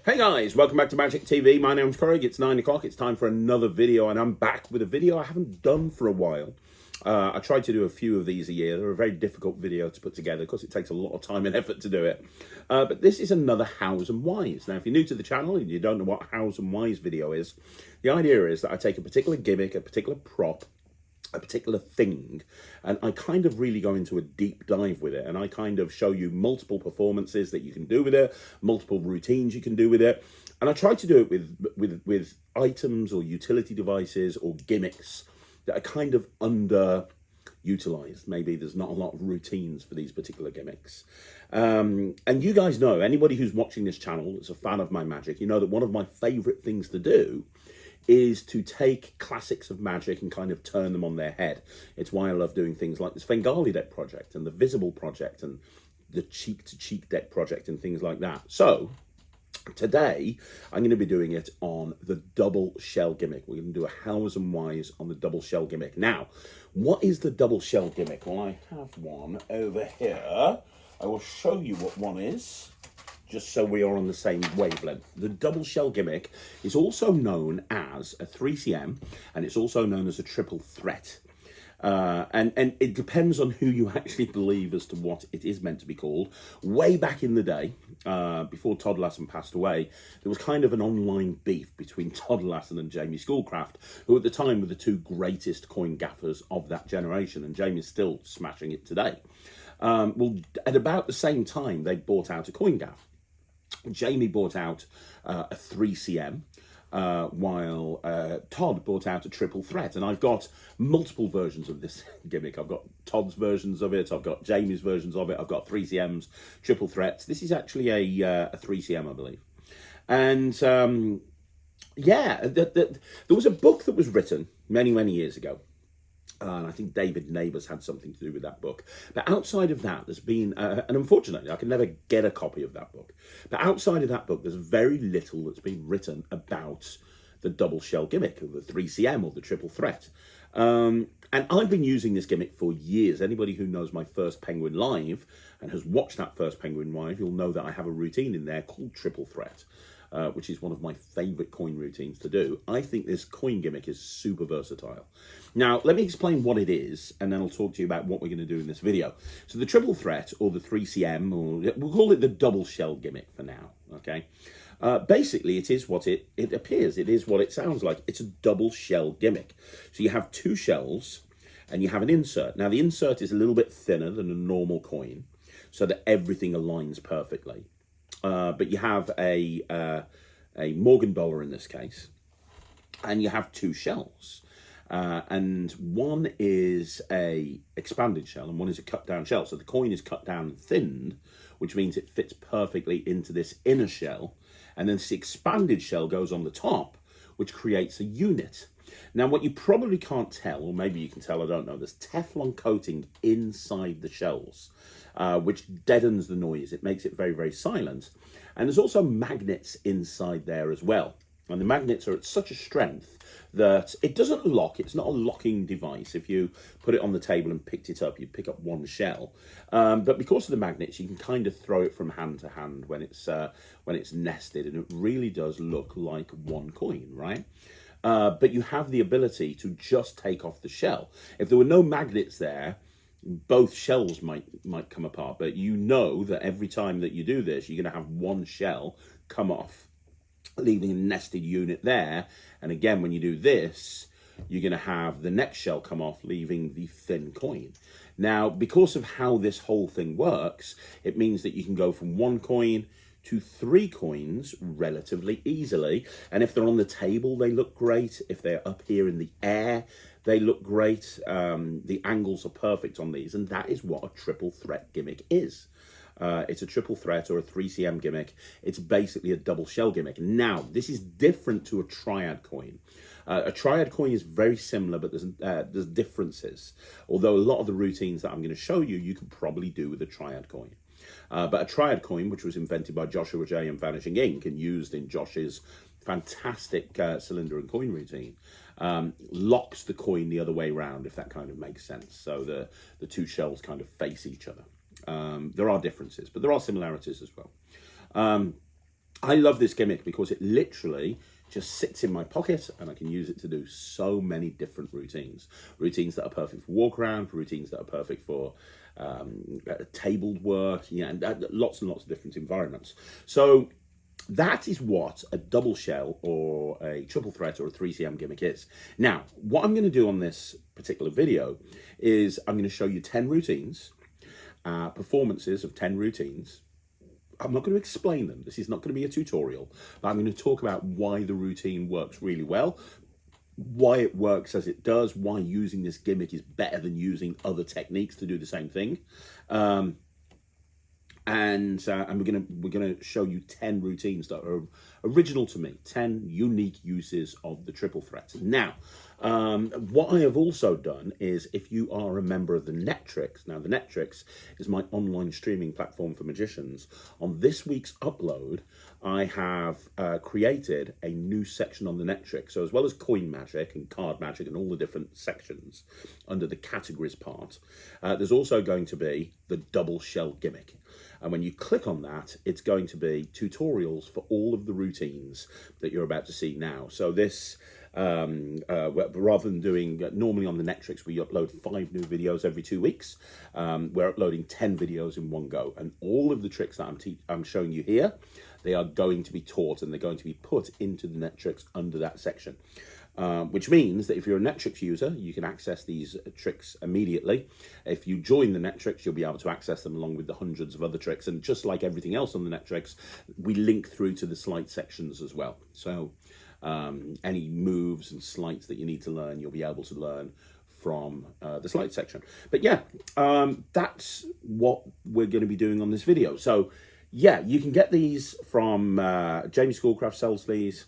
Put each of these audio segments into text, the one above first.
Hey guys, welcome back to Magic TV. My name's Craig. It's 9 o'clock. It's time for another video, and I'm back with a video I haven't done for a while. I tried to do a few of these a year. They're a very difficult video to put together because it takes a lot of time and effort to do it. But this is another Hows and Whys. Now, if you're new to the channel and you don't know what Hows and Whys video is, the idea is that I take a particular gimmick, a particular prop, a particular thing, and I kind of really go into a deep dive with it, and I kind of show you multiple performances that you can do with it, multiple routines you can do with it, and I try to do it with items or utility devices or gimmicks that are kind of underutilized. Maybe there's not a lot of routines for these particular gimmicks. And you guys know, anybody who's watching this channel that's a fan of my Magic, you know that one of my favorite things to do is to take classics of Magic and kind of turn them on their head. It's why I love doing things like this Svengali deck project and the Visible project and the cheek-to-cheek deck project and things like that. So today I'm going to be doing it on the double shell gimmick. We're going to do a Hows and Whys on the double shell gimmick. Now, what is the double shell gimmick? Well, I have one over here. I will show you what one is, just so we are on the same wavelength. The double shell gimmick is also known as a 3CM, and it's also known as a triple threat. And it depends on who you actually believe as to what it is meant to be called. Way back in the day, before Todd Lassen passed away, there was kind of an online beef between Todd Lassen and Jamie Schoolcraft, who at the time were the two greatest coin gaffers of that generation, and Jamie's still smashing it today. Well, at about the same time, they bought out a coin gaff. Jamie bought out a 3CM, while Todd bought out a triple threat. And I've got multiple versions of this gimmick. I've got Todd's versions of it, I've got Jamie's versions of it, I've got 3CMs, triple threats. This is actually a 3CM, I believe. And yeah, there was a book that was written many, many years ago. And I think David Neighbours had something to do with that book. But outside of that, there's been, and unfortunately, I can never get a copy of that book. But outside of that book, there's very little that's been written about the double shell gimmick, or the 3CM, or the triple threat. And I've been using this gimmick for years. Anybody who knows my first Penguin Live and has watched that first Penguin Live, you'll know that I have a routine in there called triple threat. Which is one of my favourite coin routines to do. I think this coin gimmick is super versatile. Now, let me explain what it is, and then I'll talk to you about what we're going to do in this video. So the triple threat, or the 3CM, or we'll call it the double shell gimmick for now, okay? Basically, it is what it appears. It is what it sounds like. It's a double shell gimmick. So you have two shells, and you have an insert. Now, the insert is a little bit thinner than a normal coin, so that everything aligns perfectly. But you have a Morgan dollar in this case, and you have two shells. And one is a expanded shell and one is a cut down shell. So the coin is cut down and thinned, which means it fits perfectly into this inner shell. And then this expanded shell goes on the top, which creates a unit. Now, what you probably can't tell, or maybe you can tell, I don't know, there's Teflon coating inside the shells, which deadens the noise. It makes it very, very silent. And there's also magnets inside there as well. And the magnets are at such a strength that it doesn't lock. It's not a locking device. If you put it on the table and picked it up, you'd pick up one shell. But because of the magnets, you can kind of throw it from hand to hand when it's nested, and it really does look like one coin, right? But you have the ability to just take off the shell. If there were no magnets there, both shells might come apart. But you know that every time that you do this, you're going to have one shell come off, leaving a nested unit there. And again, when you do this, you're going to have the next shell come off, leaving the thin coin. Now, because of how this whole thing works, it means that you can go from one coin to three coins relatively easily. And if they're on the table, they look great. If they're up here in the air, they look great. The angles are perfect on these, and that is what a triple threat gimmick is. It's a triple threat or a 3CM gimmick. It's basically a double shell gimmick. Now, this is different to a triad coin. A triad coin is very similar, but there's differences. Although a lot of the routines that I'm going to show you, you can probably do with a triad coin. But a triad coin, which was invented by Joshua J. and Vanishing Ink and used in Josh's fantastic cylinder and coin routine, locks the coin the other way around, if that kind of makes sense. So the two shells kind of face each other. There are differences, but there are similarities as well. I love this gimmick because it literally just sits in my pocket and I can use it to do so many different routines. Routines that are perfect for walk around, routines that are perfect for tabled work, yeah, and lots of different environments. So that is what a double shell or a triple threat or a 3cm gimmick is. Now, what I'm going to do on this particular video is I'm going to show you 10 routines, performances of 10 routines. I'm not going to explain them. This is not going to be a tutorial, but I'm going to talk about why the routine works really well, why it works as it does, why using this gimmick is better than using other techniques to do the same thing. And we're gonna show you 10 routines that are original to me, 10 unique uses of the triple threat. Now, what I have also done is, if you are a member of the NETRIX, now the NETRIX is my online streaming platform for magicians. On this week's upload, I have created a new section on the NETRIX. So as well as coin magic and card magic and all the different sections under the categories part, there's also going to be the double shell gimmick. And when you click on that, it's going to be tutorials for all of the routines that you're about to see now. So this, rather than doing, normally on the NETRIX, we upload 5 new videos every 2 weeks. We're uploading 10 videos in one go. And all of the tricks that I'm showing you here, they are going to be taught and they're going to be put into the NETRIX under that section. Which means that if you're a NETRIX user, you can access these tricks immediately. If you join the NETRIX, you'll be able to access them along with the hundreds of other tricks. And just like everything else on the NETRIX, we link through to the sleight sections as well. So any moves and sleights that you need to learn, you'll be able to learn from the sleight section. But yeah, that's what we're going to be doing on this video. So yeah, you can get these from Jamie Schoolcraft sells these.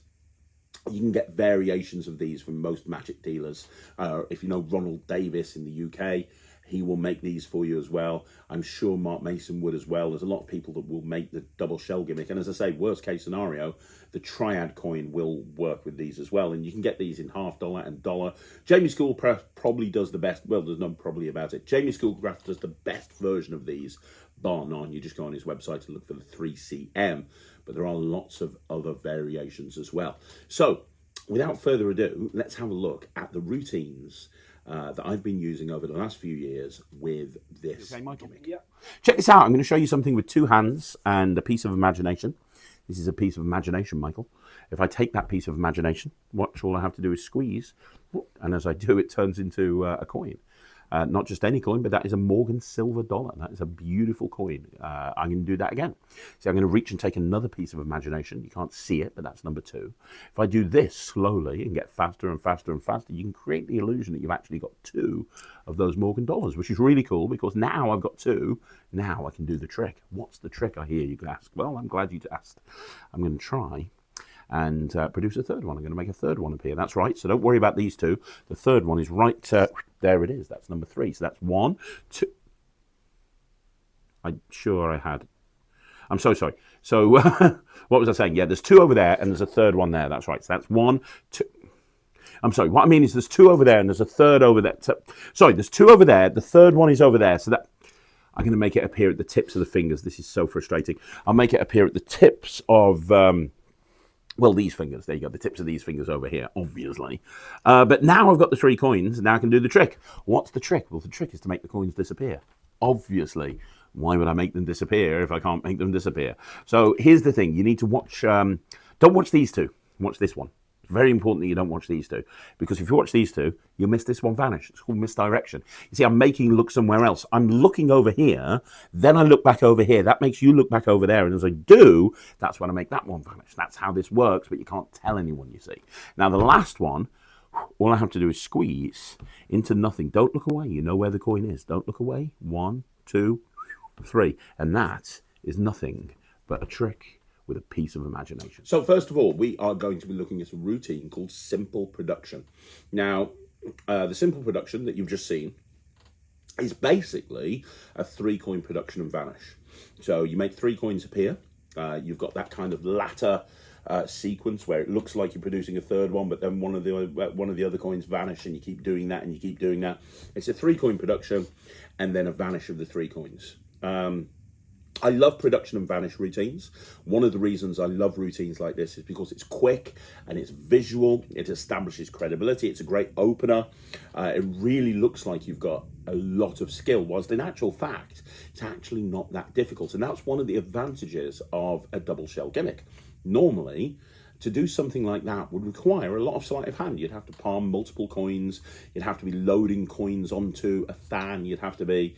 You can get variations of these from most magic dealers. If you know Ronald Davis in the UK, he will make these for you as well. I'm sure Mark Mason would as well. There's a lot of people that will make the double shell gimmick. And as I say, worst case scenario, the triad coin will work with these as well. And you can get these in $50 and $1. Jamie Schoolcraft probably does the best. Well, there's no probably about it. Jamie Schoolcraft does the best version of these, bar none. You just go on his website to look for the 3cm. But there are lots of other variations as well. So without further ado, let's have a look at the routines that I've been using over the last few years with this gimmick. Yeah. Check this out. I'm going to show you something with 2 hands and a piece of imagination. This is a piece of imagination, Michael. If I take that piece of imagination, watch, all I have to do is squeeze, and as I do, it turns into a coin. Not just any coin, but that is a Morgan silver dollar. That is a beautiful coin. I'm going to do that again. So I'm going to reach and take another piece of imagination. You can't see it, but that's number 2. If I do this slowly and get faster and faster and faster, you can create the illusion that you've actually got 2 of those Morgan dollars, which is really cool because now I've got 2. Now I can do the trick. What's the trick, I hear you ask? Well, I'm glad you asked. I'm going to try and produce a 3rd one. I'm going to make a 3rd one appear. That's right. So don't worry about these 2. The 3rd one is right there. It is. That's number 3. So that's 1, 2. I'm sure I had. I'm so sorry. So what was I saying? Yeah, there's 2 over there and there's a 3rd one there. That's right. So that's 1, 2. I'm sorry. What I mean is there's 2 over there and there's a 3rd over there. So, sorry, there's 2 over there. The 3rd one is over there. So that I'm going to make it appear at the tips of the fingers. This is so frustrating. I'll make it appear at the tips of well, these fingers, there you go, the tips of these fingers over here, obviously. But now I've got the 3 coins, and now I can do the trick. What's the trick? Well, the trick is to make the coins disappear. Obviously. Why would I make them disappear if I can't make them disappear? So here's the thing. You need to watch, don't watch these 2. Watch this one. It's very important that you don't watch these 2. Because if you watch these 2, you'll miss this one vanish. It's called misdirection. You see, I'm making look somewhere else. I'm looking over here, then I look back over here. That makes you look back over there. And as I do, that's when I make that one vanish. That's how this works, but you can't tell anyone, you see. Now, the last one, all I have to do is squeeze into nothing. Don't look away. You know where the coin is. Don't look away. 1, 2, 3. And that is nothing but a trick with a piece of imagination. So first of all, we are going to be looking at a routine called simple production. Now, the simple production that you've just seen is basically a 3-coin production and vanish. So you make 3 coins appear. You've got that kind of ladder sequence where it looks like you're producing a 3rd one, but then one of the other coins vanish, and you keep doing that and you keep doing that. It's a 3-coin production and then a vanish of the 3 coins. I love production and vanish routines. One of the reasons I love routines like this is because it's quick and it's visual. It establishes credibility. It's a great opener. It really looks like you've got a lot of skill, whilst in actual fact, it's actually not that difficult. And that's one of the advantages of a double shell gimmick. Normally, to do something like that would require a lot of sleight of hand. You'd have to palm multiple coins. You'd have to be loading coins onto a fan. You'd have to be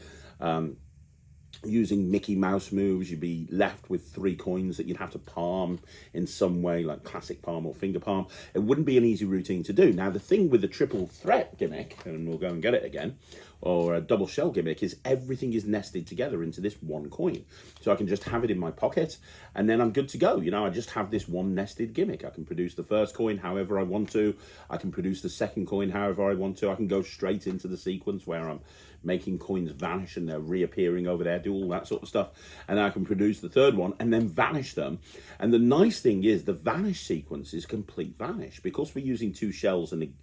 using Mickey Mouse moves. You'd be left with 3 coins that you'd have to palm in some way, like classic palm or finger palm. It wouldn't be an easy routine to do. Now, the thing with the triple threat gimmick, and we'll go and get it again, or a double shell gimmick, is everything is nested together into this one coin. So I can just have it in my pocket and then I'm good to go. You know, I just have this one nested gimmick. I can produce the first coin however I want to. I can produce the second coin however I want to. I can go straight into the sequence where I'm making coins vanish and they're reappearing over there, do all that sort of stuff. And I can produce the third one and then vanish them. And the nice thing is the vanish sequence is complete vanish. Because we're using 2 shells and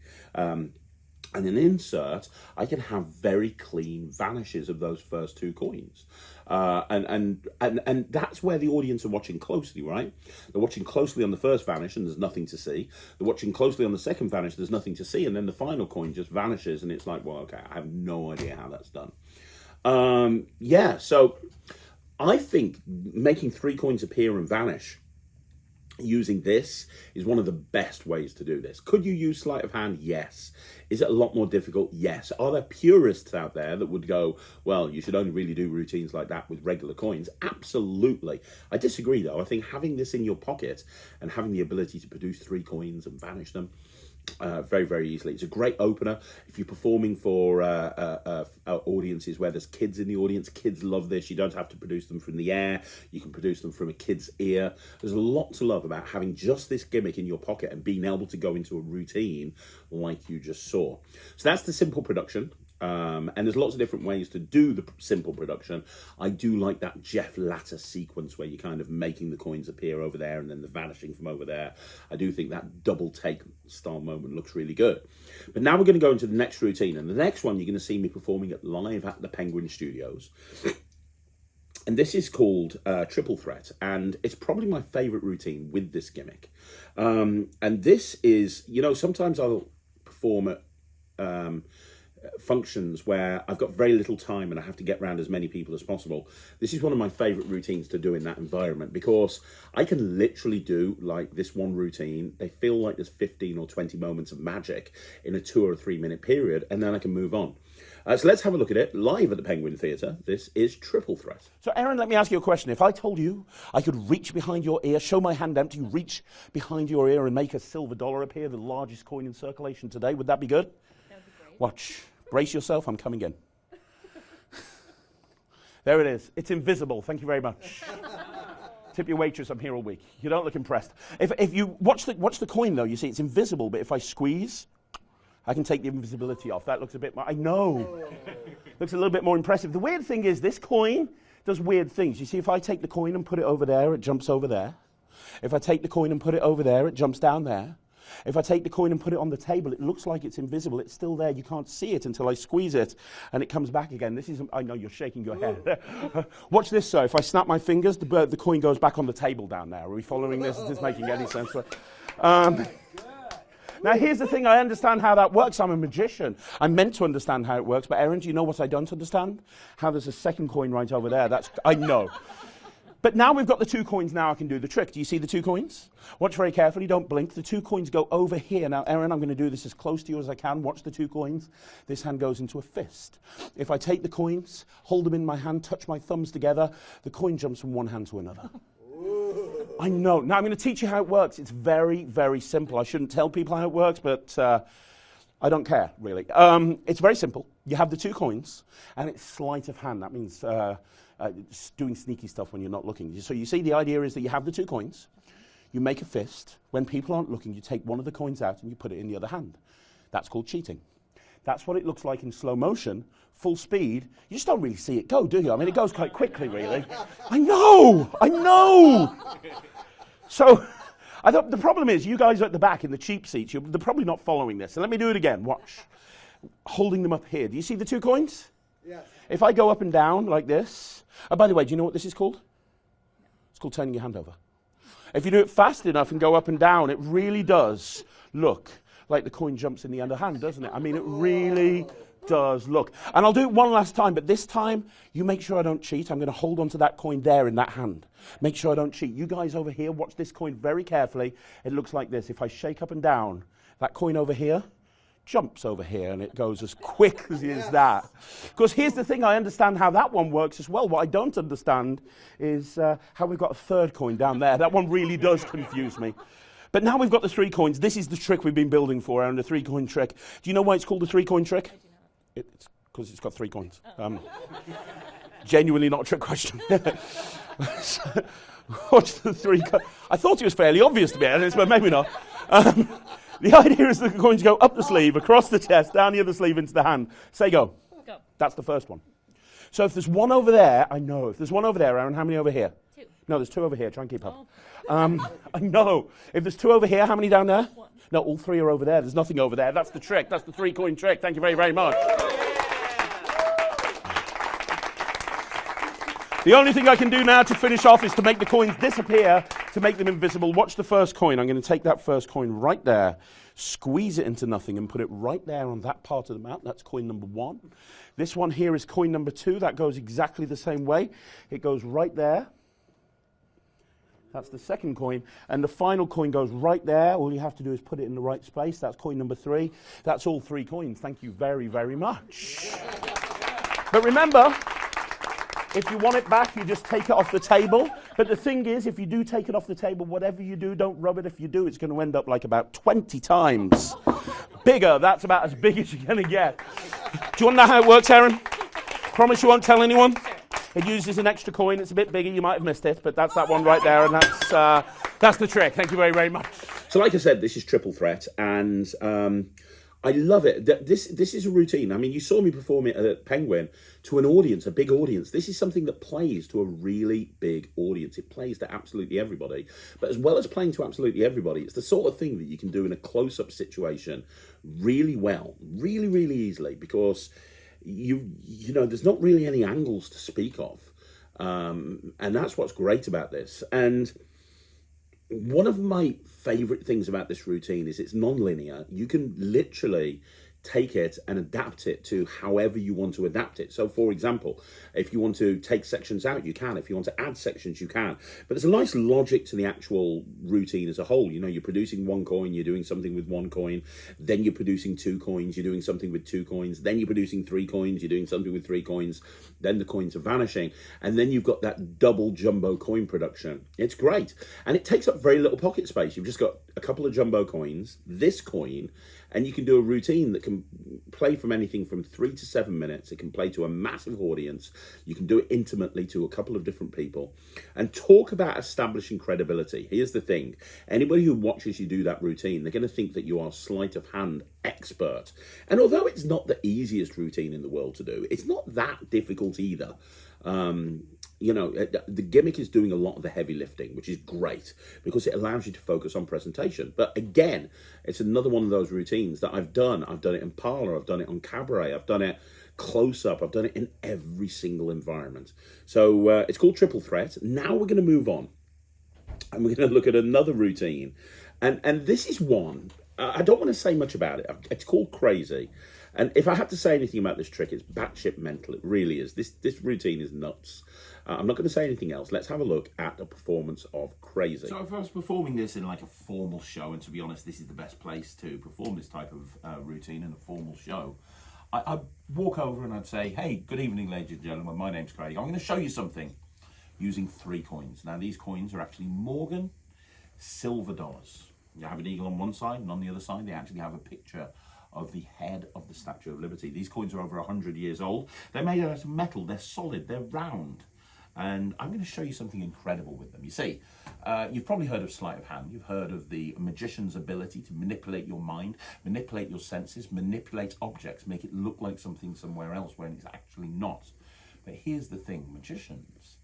an insert, I can have very clean vanishes of those first 2 coins. And that's where the audience are watching closely, right? They're watching closely on the first vanish and there's nothing to see. They're watching closely on the second vanish, there's nothing to see. And then the final coin just vanishes and it's like, well, okay, I have no idea how that's done. Yeah, so I think making 3 coins appear and vanish using this is one of the best ways to do this. Could you use sleight of hand? Yes. Is it a lot more difficult? Yes. Are there purists out there that would go, well, you should only really do routines like that with regular coins? Absolutely. I disagree though. I think having this in your pocket and having the ability to produce 3 coins and vanish them very, very easily. It's a great opener. If you're performing for audiences where there's kids in the audience, kids love this. You don't have to produce them from the air. You can produce them from a kid's ear. There's a lot to love about having just this gimmick in your pocket and being able to go into a routine like you just saw. So that's the simple production. And there's lots of different ways to do the simple production. I do like that Jeff Latter sequence where you're kind of making the coins appear over there and then the vanishing from over there. I do think that double take style moment looks really good. But now we're going to go into the next routine. And the next one you're going to see me performing live at the Penguin Studios. And this is called Triple Threat. And it's probably my favorite routine with this gimmick. And this is, you know, sometimes I'll perform at functions where I've got very little time and I have to get around as many people as possible. This is one of my favorite routines to do in that environment because I can literally do like this one routine. They feel like there's 15 or 20 moments of magic in a 2 or 3 minute period, and then I can move on. So let's have a look at it live at the Penguin Theatre. This is Triple Threat. So Aaron, let me ask you a question. If I told you I could reach behind your ear, show my hand empty, reach behind your ear and make a silver dollar appear, the largest coin in circulation today, would that be good? Watch. Brace yourself, I'm coming in. There it is. It's invisible. Thank you very much. Tip your waitress, I'm here all week. You don't look impressed. If you watch the coin though, you see it's invisible, but if I squeeze, I can take the invisibility off. That looks a bit more, I know. Looks a little bit more impressive. The weird thing is this coin does weird things. You see, if I take the coin and put it over there, it jumps over there. If I take the coin and put it over there, it jumps down there. If I take the coin and put it on the table, it looks like it's invisible. It's still there. You can't see it until I squeeze it, and it comes back again. This is, I know you're shaking your head. Watch this, sir. If I snap my fingers, the coin goes back on the table down there. Are we following this? Is this making any sense? Now, here's the thing. I understand how that works. I'm a magician. I'm meant to understand how it works. But, Aaron, do you know what I don't understand? How there's a second coin right over there. I know. But now we've got the 2 coins, now I can do the trick. Do you see the 2 coins? Watch very carefully, don't blink. The 2 coins go over here. Now, Aaron, I'm going to do this as close to you as I can. Watch the 2 coins. This hand goes into a fist. If I take the coins, hold them in my hand, touch my thumbs together, the coin jumps from one hand to another. I know. Now, I'm going to teach you how it works. It's very, very simple. I shouldn't tell people how it works, but I don't care, really. It's very simple. You have the 2 coins, and it's sleight of hand. That means doing sneaky stuff when you're not looking. So you see, the idea is that you have the 2 coins, you make a fist. When people aren't looking, you take one of the coins out and you put it in the other hand. That's called cheating. That's what it looks like in slow motion, full speed. You just don't really see it go, do you? I mean, it goes quite quickly, really. I know! So I thought the problem is, you guys at the back in the cheap seats, they're probably not following this. So let me do it again. Watch. Holding them up here. Do you see the 2 coins? Yes. If I go up and down like this, Oh, by the way, do you know what this is called? It's called turning your hand over. If you do it fast enough and go up and down, it really does look like the coin jumps in the underhand, doesn't it? I mean, it really does look. And I'll do it one last time, but this time, you make sure I don't cheat. I'm going to hold on to that coin there in that hand. Make sure I don't cheat. You guys over here, watch this coin very carefully. It looks like this. If I shake up and down, that coin over here jumps over here, and it goes as quick as that. Because here's the thing, I understand how that one works as well. What I don't understand is how we've got a third coin down there. That one really does confuse me. But now we've got the 3 coins. This is the trick we've been building for, Aaron, the 3-coin trick. Do you know why it's called the 3-coin trick? It's because it's got 3 coins. Genuinely not a trick question. Watch the 3 coins. I thought it was fairly obvious to be honest, but maybe not. The idea is that the coins go up the sleeve, across the chest, down the other sleeve into the hand. Say go. Go. That's the first one. So if there's one over there, I know. If there's one over there, Aaron, how many over here? 2. No, there's 2 over here. Try and keep up. I know. If there's 2 over here, how many down there? 1. No, all 3 are over there. There's nothing over there. That's the trick. That's the 3-coin trick. Thank you very, very much. The only thing I can do now to finish off is to make the coins disappear, to make them invisible. Watch the first coin. I'm going to take that first coin right there, squeeze it into nothing, and put it right there on that part of the map. That's coin number 1. This one here is coin number 2. That goes exactly the same way. It goes right there. That's the second coin. And the final coin goes right there. All you have to do is put it in the right space. That's coin number 3. That's all 3 coins. Thank you very, very much. But remember, if you want it back, you just take it off the table. But the thing is, if you do take it off the table, whatever you do, don't rub it. If you do, it's going to end up like about 20 times bigger. That's about as big as you're going to get. Do you want to know how it works, Aaron? Promise you won't tell anyone? It uses an extra coin. It's a bit bigger. You might have missed it, but that's that one right there, and that's the trick. Thank you very, very much. So like I said, this is Triple Threat, and I love it. This is a routine. I mean, you saw me perform it at Penguin to an audience, a big audience. This is something that plays to a really big audience. It plays to absolutely everybody. But as well as playing to absolutely everybody, it's the sort of thing that you can do in a close-up situation really well, really, really easily, because you know, there's not really any angles to speak of. And that's what's great about this. And one of my favorite things about this routine is it's non-linear. You can literally take it and adapt it to however you want to adapt it. So for example, if you want to take sections out, you can. If you want to add sections, you can. But there's a nice logic to the actual routine as a whole. You know, you're producing 1 coin, you're doing something with 1 coin, then you're producing 2 coins, you're doing something with 2 coins, then you're producing 3 coins, you're doing something with 3 coins, then the coins are vanishing, and then you've got that double jumbo coin production. It's great. And it takes up very little pocket space. You've just got a couple of jumbo coins, this coin, and you can do a routine that can play from anything from 3 to 7 minutes. It can play to a massive audience. You can do it intimately to a couple of different people. And talk about establishing credibility. Here's the thing. Anybody who watches you do that routine, they're going to think that you are sleight of hand expert. And although it's not the easiest routine in the world to do, it's not that difficult either. You know, the Gimmick is doing a lot of the heavy lifting, which is great because it allows you to focus on presentation. But again, it's another one of those routines that I've done. I've done it in parlor, I've done it on cabaret, I've done it close up, I've done it in every single environment. So it's called Triple Threat. Now we're going to move on and we're going to look at another routine. And this is one, I don't want to say much about it. It's called Crazy. And if I had to say anything about this trick, it's batshit mental. It really is. This routine is nuts. I'm not going to say anything else. Let's have a look at a performance of Crazy. So if I was performing this in like a formal show, and to be honest, this is the best place to perform this type of routine in a formal show, I'd walk over and I'd say, hey, good evening, ladies and gentlemen. My name's Craig. I'm going to show you something using 3 coins. Now, these coins are actually Morgan silver dollars. You have an eagle on one side, and on the other side, they actually have a picture of the head of the Statue of Liberty. These coins are over 100 years old. They're made out of metal. They're solid. They're round. And I'm going to show you something incredible with them. You see, you've probably heard of sleight of hand. You've heard of the magician's ability to manipulate your mind, manipulate your senses, manipulate objects, make it look like something somewhere else when it's actually not. But here's the thing. Magicians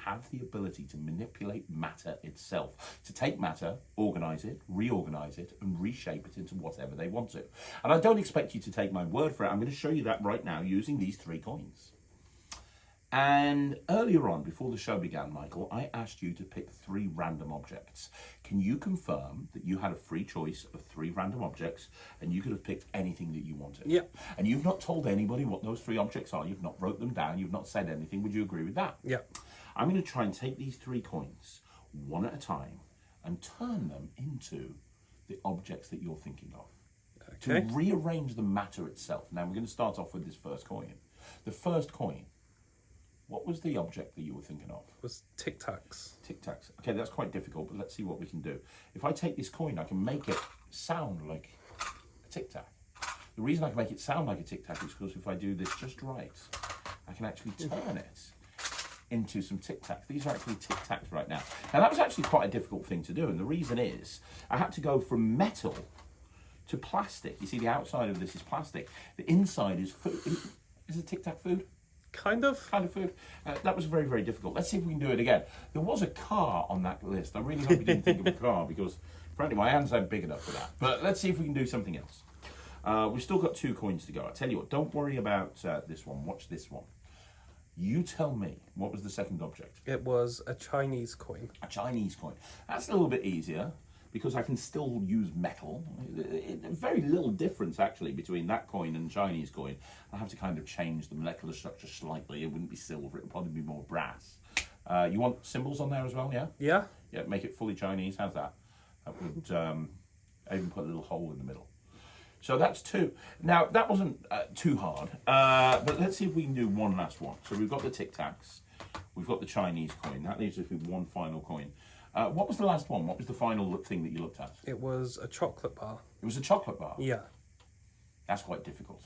have the ability to manipulate matter itself, to take matter, organize it, reorganize it, and reshape it into whatever they want to. And I don't expect you to take my word for it. I'm going to show you that right now using these 3 coins. And earlier on, before the show began, Michael, I asked you to pick 3 random objects. Can you confirm that you had a free choice of 3 random objects and you could have picked anything that you wanted? Yep. And you've not told anybody what those 3 objects are. You've not wrote them down. You've not said anything. Would you agree with that? Yep. I'm going to try and take these 3 coins, one at a time, and turn them into the objects that you're thinking of. Okay. To rearrange the matter itself. Now, we're going to start off with this first coin. The first coin. What was the object that you were thinking of? It was Tic Tacs. Tic Tacs. Okay, that's quite difficult, but let's see what we can do. If I take this coin, I can make it sound like a Tic Tac. The reason I can make it sound like a Tic Tac is because if I do this just right, I can actually turn it into some Tic Tacs. These are actually Tic Tacs right now. Now, that was actually quite a difficult thing to do, and the reason is I had to go from metal to plastic. You see, the outside of this is plastic. The inside is food. Is it Tic Tac food? Kind of. Kind of food. That was very, very difficult. Let's see if we can do it again. There was a car on that list. I really hope you didn't think of a car because, frankly, my hands aren't big enough for that. But let's see if we can do something else. We've still got 2 coins to go. I tell you what, don't worry about this one. Watch this one. You tell me, what was the second object? It was a Chinese coin. A Chinese coin. That's a little bit easier because I can still use metal. Very little difference, actually, between that coin and Chinese coin. I have to kind of change the molecular structure slightly. It wouldn't be silver. It would probably be more brass. You want symbols on there as well, yeah? Yeah. Yeah, make it fully Chinese. How's that? That would I even put a little hole in the middle. So that's 2. Now, that wasn't too hard, but let's see if we can do one last one. So we've got the Tic Tacs, we've got the Chinese coin. That leaves us with one final coin. What was the last one? What was the final thing that you looked at? It was a chocolate bar. It was a chocolate bar? Yeah. That's quite difficult.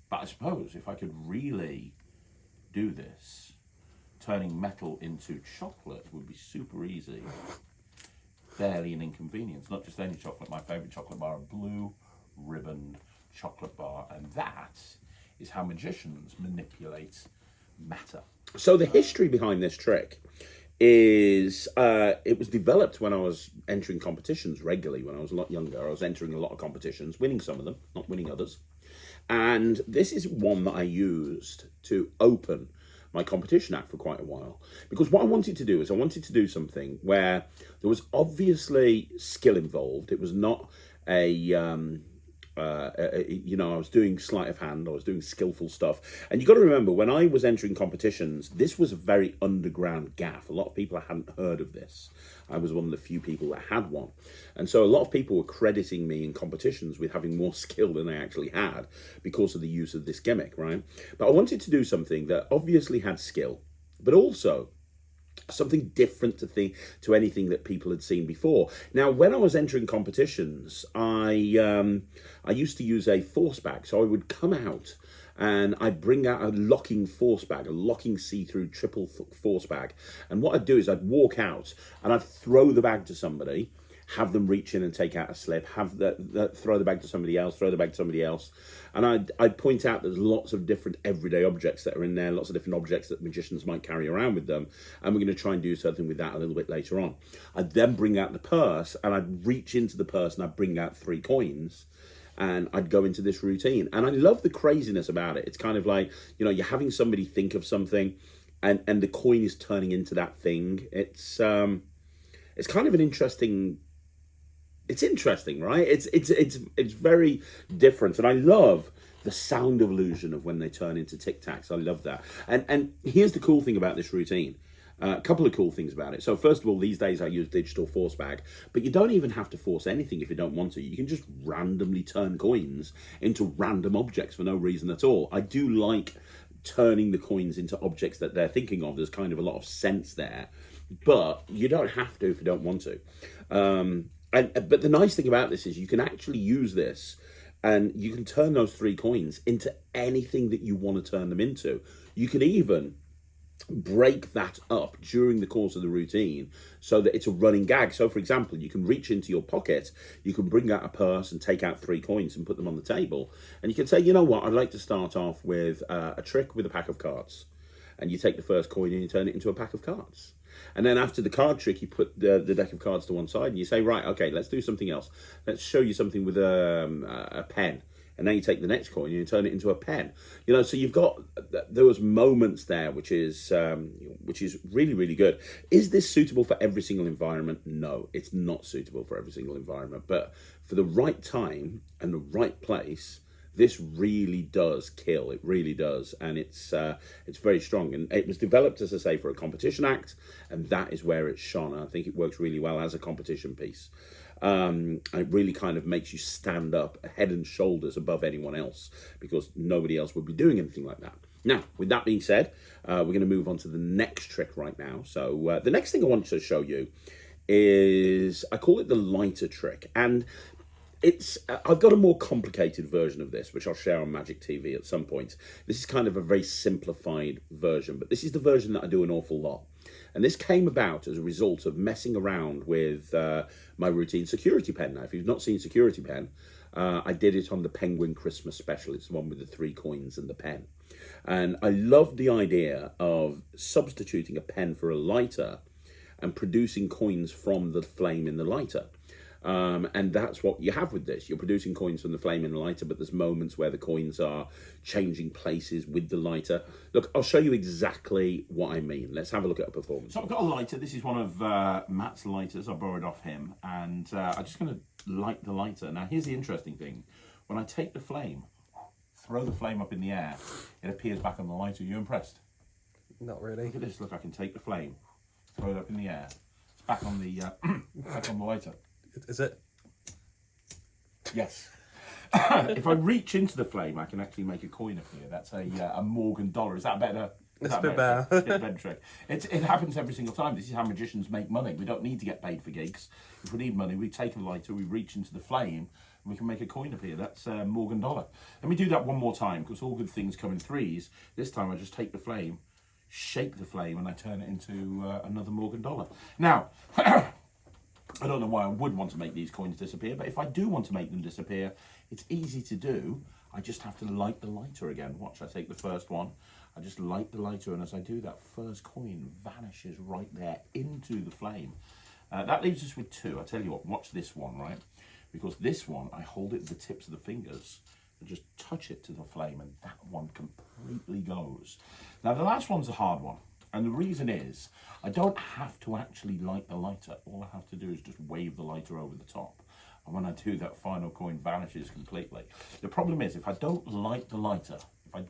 But I suppose if I could really do this, turning metal into chocolate would be super easy. Barely an inconvenience. Not just any chocolate. My favourite chocolate bar, a blue ribboned chocolate bar. And that is how magicians manipulate matter. So the history behind this trick is it was developed when I was entering competitions regularly. When I was a lot younger, I was entering a lot of competitions, winning some of them, not winning others. And this is one that I used to open my competition act for quite a while. Because what I wanted to do is I wanted to do something where there was obviously skill involved. It was not I was doing sleight of hand, I was doing skillful stuff. And you got to remember, when I was entering competitions, this was a very underground gaff. A lot of people hadn't heard of this. I was one of the few people that had one. And so a lot of people were crediting me in competitions with having more skill than I actually had because of the use of this gimmick, right? But I wanted to do something that obviously had skill, but also something different to anything that people had seen before. Now, when I was entering competitions, I used to use a force bag. So I would come out and I'd bring out a locking force bag, a locking see-through triple force bag. And what I'd do is I'd walk out and I'd throw the bag to somebody, have them reach in and take out a slip, throw the bag to somebody else, throw the bag to somebody else. And I'd point out there's lots of different everyday objects that are in there, lots of different objects that magicians might carry around with them. And we're going to try and do something with that a little bit later on. I'd then bring out the purse and I'd reach into the purse and I'd bring out 3 coins. And I'd go into this routine. And I love the craziness about it. It's kind of like, you're having somebody think of something and the coin is turning into that thing. It's kind of an interesting... It's interesting, right? It's very different, and I love the sound illusion of when they turn into Tic Tacs. I love that. And here's the cool thing about this routine. A couple of cool things about it. So first of all, these days I use digital force bag, but you don't even have to force anything if you don't want to. You can just randomly turn coins into random objects for no reason at all. I do like turning the coins into objects that they're thinking of. There's kind of a lot of sense there, but you don't have to if you don't want to. But the nice thing about this is you can actually use this and you can turn those 3 coins into anything that you want to turn them into. You can even break that up during the course of the routine so that it's a running gag. So, for example, you can reach into your pocket, you can bring out a purse and take out 3 coins and put them on the table. And you can say, you know what, I'd like to start off with a trick with a pack of cards. And you take the first coin and you turn it into a pack of cards. And then after the card trick, you put the deck of cards to one side and you say, right, okay, let's do something else. Let's show you something with a pen. and now you take the next coin and you turn it into a pen. You know, so you've got those moments there, which is really, really good. Is this suitable for every single environment? No, it's not suitable for every single environment, but for the right time and the right place, this really does kill. It really does, and it's very strong. And it was developed, as I say, for a competition act, and that is where it's shone. I think it works really well as a competition piece. It really kind of makes you stand up head and shoulders above anyone else, because nobody else would be doing anything like that. Now, with that being said, we're going to move on to the next trick right now. So the next thing I want to show you is, I call it the lighter trick, and I've got a more complicated version of this, which I'll share on Magic TV at some point. This is kind of a very simplified version, but this is the version that I do an awful lot. And this came about as a result of messing around with my routine security pen. Now, if you've not seen security pen, I did it on the Penguin Christmas special. It's the one with the 3 coins and the pen. And I loved the idea of substituting a pen for a lighter and producing coins from the flame in the lighter. And that's what you have with this. You're producing coins from the flame in the lighter, but there's moments where the coins are changing places with the lighter. Look, I'll show you exactly what I mean. Let's have a look at a performance. So I've got a lighter. This is one of Matt's lighters. I borrowed off him, and I'm just going to light the lighter. Now, here's the interesting thing. When I take the flame, throw the flame up in the air, it appears back on the lighter. Are you impressed? Not really. Look at this. Look, I can take the flame, throw it up in the air. It's back on the back on the lighter. Is it? Yes. If I reach into the flame, I can actually make a coin appear. That's a Morgan dollar. Is that better? It's a bit better. Better trick. It happens every single time. This is how magicians make money. We don't need to get paid for gigs. If we need money, we take a lighter, we reach into the flame, and we can make a coin appear. That's Morgan dollar. Let me do that one more time, because all good things come in threes. This time I just take the flame, shake the flame, and I turn it into another Morgan dollar. Now, I don't know why I would want to make these coins disappear, but if I do want to make them disappear, it's easy to do. I just have to light the lighter again. Watch, I take the first one, I just light the lighter, and as I do, that first coin vanishes right there into the flame. That leaves us with 2. I tell you what, watch this one, right? Because this one, I hold it with the tips of the fingers and just touch it to the flame, and that one completely goes. Now, the last one's a hard one. And the reason is, I don't have to actually light the lighter. All I have to do is just wave the lighter over the top. And when I do, that final coin vanishes completely. The problem is, if I don't light the lighter, and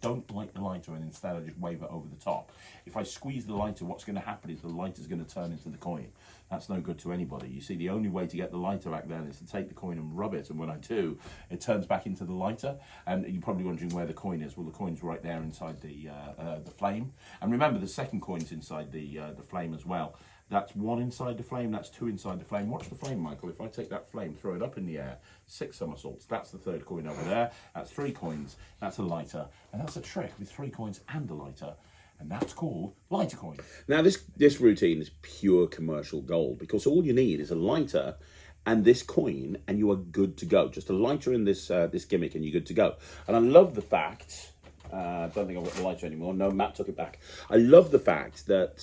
instead I just wave it over the top, if I squeeze the lighter, what's going to happen is the lighter's going to turn into the coin. That's no good to anybody. You see, the only way to get the lighter back then is to take the coin and rub it, and when I do, it turns back into the lighter. And you're probably wondering where the coin is. Well, the coin's right there inside the flame. And remember, the second coin's inside the flame as well. That's 1 inside the flame, that's 2 inside the flame. Watch the flame, Michael. If I take that flame, throw it up in the air, 6 somersaults, that's the 3rd coin over there. That's 3 coins, that's a lighter. And that's a trick with 3 coins and a lighter. And that's called lighter coin. Now, this routine is pure commercial gold, because all you need is a lighter and this coin, and you are good to go. Just a lighter in this gimmick, and you're good to go. And I love the fact, I don't think I've got the lighter anymore. No, Matt took it back. I love the fact that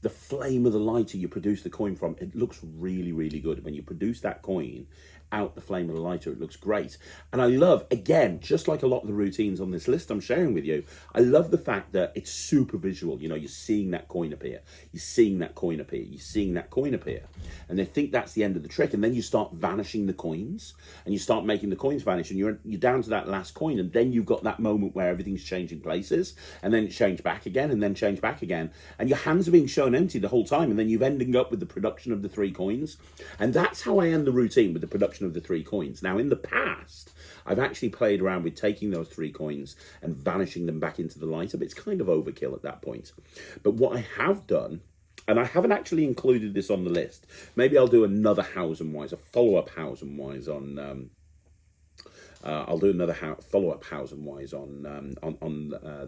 the flame of the lighter you produce the coin from, it looks really, really good. When you produce that coin out the flame of the lighter, it looks great. And I love, again, just like a lot of the routines on this list I'm sharing with you, I love the fact that it's super visual. You know, you're seeing that coin appear, you're seeing that coin appear, you're seeing that coin appear, and they think that's the end of the trick. And then you start vanishing the coins, and you start making the coins vanish, and you're down to that last coin, and then you've got that moment where everything's changing places, and then it changed back again, and then changed back again, and your hands are being shown empty the whole time, and then you're ending up with the production of the 3 coins. And that's how I end the routine, with the production of the 3 coins. Now, in the past, I've actually played around with taking those 3 coins and vanishing them back into the lighter, but it's kind of overkill at that point. But what I have done, and I haven't actually included this on the list, maybe I'll do another Hausenwise, a follow-up Hausenwise on I'll do another follow-up Hausenwise on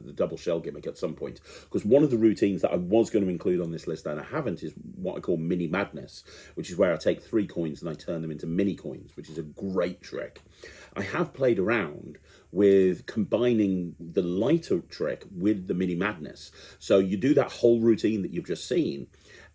the double shell gimmick at some point, because one of the routines that I was going to include on this list and I haven't is what I call mini madness, which is where I take 3 coins and I turn them into mini coins, which is a great trick. I have played around with combining the lighter trick with the mini madness. So you do that whole routine that you've just seen,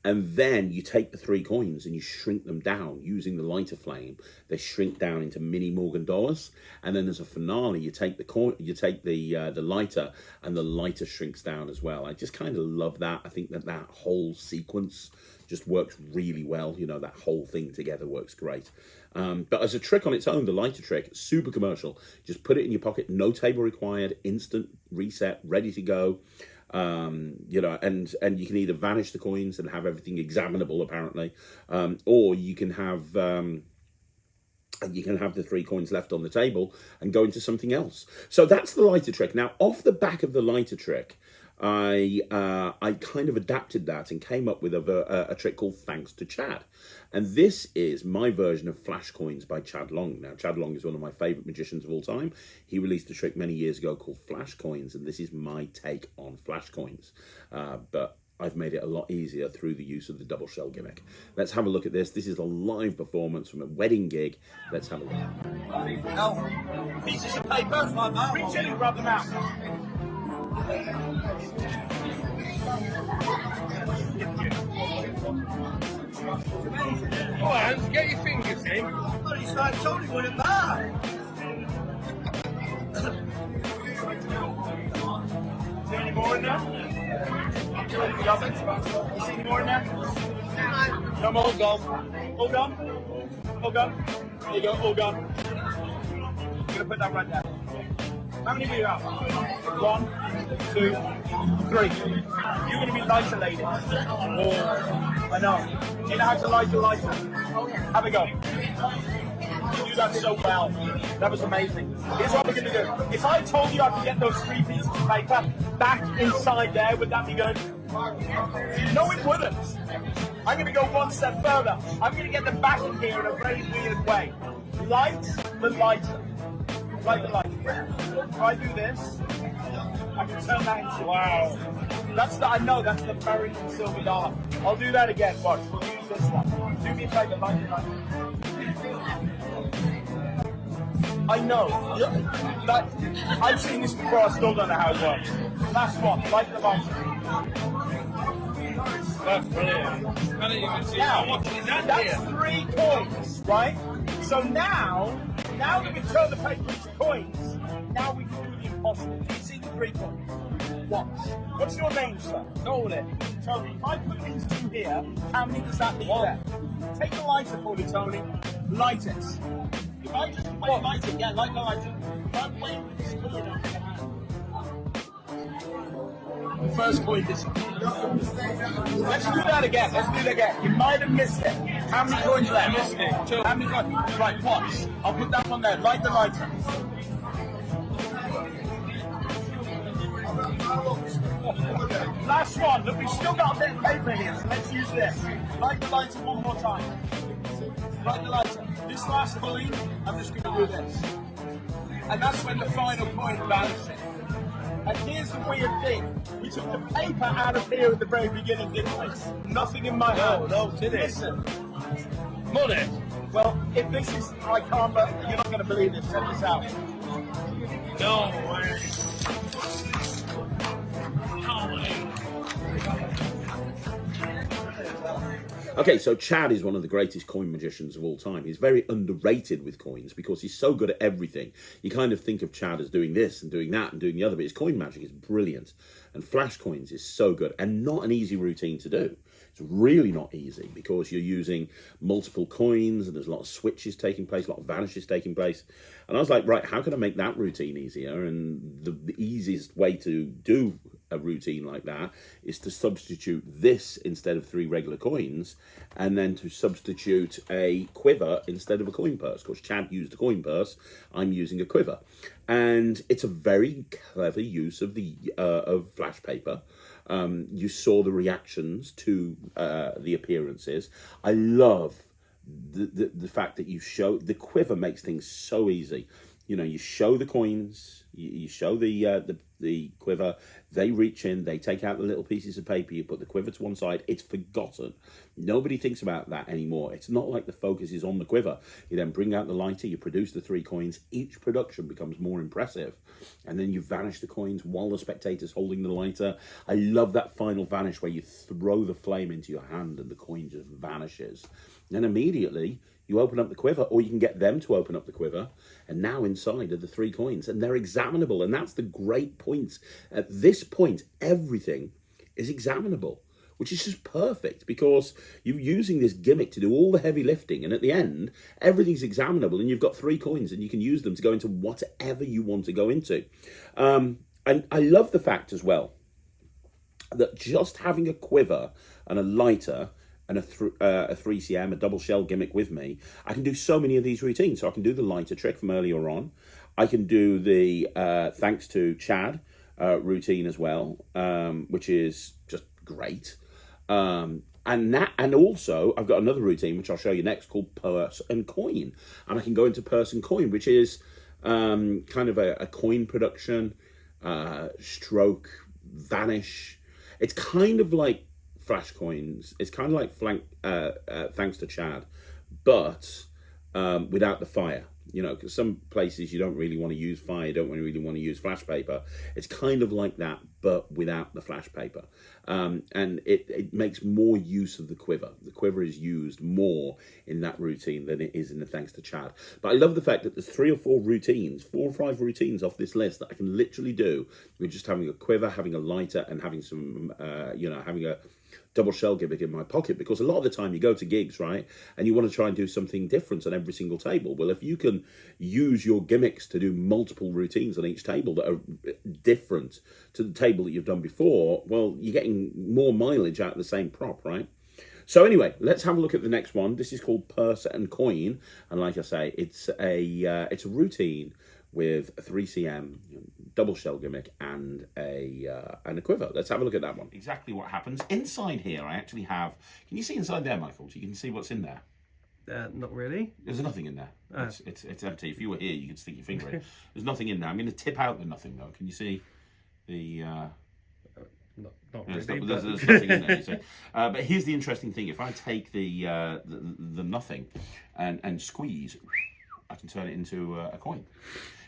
and then you take the 3 coins and you shrink them down using the lighter flame. They shrink down into mini Morgan dollars, and then as a finale, you take the the lighter, and the lighter shrinks down as well. I just kind of love that. I think that whole sequence just works really well. You know, that whole thing together works great. But as a trick on its own, the lighter trick, super commercial. Just put it in your pocket, no table required, instant reset, ready to go. You know, and you can either vanish the coins and have everything examinable apparently, or you can have the 3 coins left on the table and go into something else. So that's the lighter trick. Now, off the back of the lighter trick, I kind of adapted that and came up with a trick called Thanks to Chad. And this is my version of Flash Coins by Chad Long. Now, Chad Long is one of my favorite magicians of all time. He released a trick many years ago called Flash Coins, and this is my take on Flash Coins. But I've made it a lot easier through the use of the double shell gimmick. Let's have a look at this. This is a live performance from a wedding gig. Let's have a look. Pieces of paper, reach in and grab them out. Oh, hands, get your fingers in. Well, he's like Tony with a bar. Is there any more in there? You see any more in there? No more, hold on. Hold on. Hold on. There you go, hold on. You're gonna put that right there. How many do you have? 1, 2, 3. You're gonna be lighter, lady. Oh, I know. Do you know how to light a lighter? Have a go. You do that so well. That was amazing. Here's what we're gonna do. If I told you I could get those 3 pieces of paper back inside there, would that be good? No, it wouldn't. I'm gonna go one step further. I'm gonna get them back in here in a very weird way. Light the lighter. Light the lighter. If I do this, I can turn that into wow. I know that's the buried silver dollar. I'll do that again. Watch. We'll use this one. Do me a favor, light the lighter. I know. I've seen this before. I still don't know how it works. Last one. Light the lighter. That's brilliant. And you can see Now, that's 3 coins, right? So now that we've turned the paper into coins, now we can do the impossible. You see the 3 coins? What's your name, sir? Tony. Tony, if I put these 2 here, how many does that leave there? Take the lighter for me, Tony. Light it. If I just light it, yeah, light the lighter. If I wait for this coin on your hand. The first coin disappeared. Let's do that again. You might have missed it. How many coins left? I missed it. 2. How many coins? Right, watch. I'll put that one there. Light the lighter. Last one. Look, we've still got a bit of paper here, so let's use this. Light the lighter one more time. Light the lighter. This last coin, I'm just going to do this. And that's when the final coin vanishes. And here's the weird thing. We took the paper out of here at the very beginning, didn't we? Nothing in my hand. No, did it? Listen. Money. Well, if this is, I can't, but you're not going to believe this. Check this out. No way. No way. Okay, so Chad is one of the greatest coin magicians of all time. He's very underrated with coins because he's so good at everything. You kind of think of Chad as doing this and doing that and doing the other, but his coin magic is brilliant. And Flash Coins is so good and not an easy routine to do. It's really not easy because you're using multiple coins and there's a lot of switches taking place, a lot of vanishes taking place. And I was like, right, how can I make that routine easier? And the easiest way to do a routine like that is to substitute this instead of 3 regular coins, and then to substitute a quiver instead of a coin purse. Of course, Chad used a coin purse, I'm using a quiver. And it's a very clever use of the of flash paper. You saw the reactions to the appearances. I love the fact that you show the quiver makes things so easy. You know, you show the coins, you show the quiver, they reach in, they take out the little pieces of paper, you put the quiver to one side, it's forgotten. Nobody thinks about that anymore. It's not like the focus is on the quiver. You then bring out the lighter, you produce the 3 coins, each production becomes more impressive. And then you vanish the coins while the spectator's holding the lighter. I love that final vanish where you throw the flame into your hand and the coin just vanishes. And immediately, you open up the quiver, or you can get them to open up the quiver, and now inside are the 3 coins, and they're examinable, and that's the great point. At this point, everything is examinable, which is just perfect, because you're using this gimmick to do all the heavy lifting, and at the end, everything's examinable, and you've got 3 coins, and you can use them to go into whatever you want to go into. And I love the fact as well that just having a quiver and a lighter and a 3cm, a double shell gimmick with me, I can do so many of these routines. So I can do the lighter trick from earlier on. I can do the thanks to Chad routine as well, which is just great. And also I've got another routine, which I'll show you next, called purse and coin. And I can go into purse and coin, which is kind of a coin production, stroke, vanish. It's kind of like Flash coins. It's kind of like thanks to Chad, but without the fire. You know, because some places you don't really want to use fire, you don't really want to use flash paper. It's kind of like that, but without the flash paper. And it makes more use of the quiver. The quiver is used more in that routine than it is in the thanks to Chad. But I love the fact that there's 3 or 4 routines, 4 or 5 routines off this list that I can literally do with just having a quiver, having a lighter, and having some, having a double shell gimmick in my pocket, because a lot of the time you go to gigs, right, and you want to try and do something different on every single table. Well, if you can use your gimmicks to do multiple routines on each table that are different to the table that you've done before, well, you're getting more mileage out of the same prop, right? So anyway, let's have a look at the next one. This is called Purse and Coin, and like I say, it's a routine with a 3cm double shell gimmick and a quiver. Let's have a look at that one. Exactly what happens. Inside here, I actually have... Can you see inside there, Michael? You can see what's in there. Not really. There's nothing in there. Oh. It's empty. If you were here, you could stick your finger in. There's nothing in there. I'm going to tip out the nothing, though. Can you see the... Not there's, really. there's nothing in there, you see. But here's the interesting thing. If I take the nothing and squeeze, I can turn it into a coin.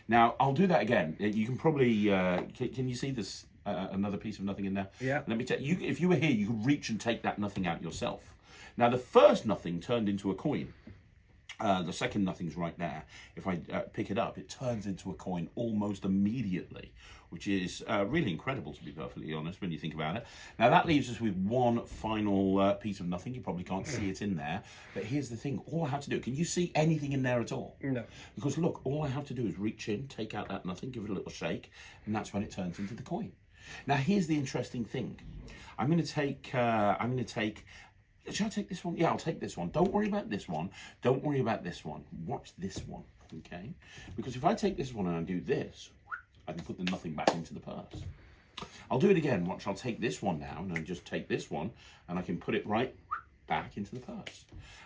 Now, I'll do that again. You can probably... can you see this, another piece of nothing in there? Yeah. Let me tell you, if you were here, you could reach and take that nothing out yourself. Now, the first nothing turned into a coin. The second nothing's right there. If I pick it up, it turns into a coin almost immediately, which is really incredible, to be perfectly honest, when you think about it. Now, that leaves us with one final piece of nothing. You probably can't see it in there. But here's the thing. All I have to do... Can you see anything in there at all? No. Because, look, all I have to do is reach in, take out that nothing, give it a little shake, and that's when it turns into the coin. Now, here's the interesting thing. I'm going to take... Shall I take this one? Yeah, I'll take this one. Don't worry about this one. Don't worry about this one. Watch this one, okay? Because if I take this one and I do this, I can put the nothing back into the purse. I'll do it again. Watch, I'll take this one now, and I just take this one, and I can put it right back into the purse.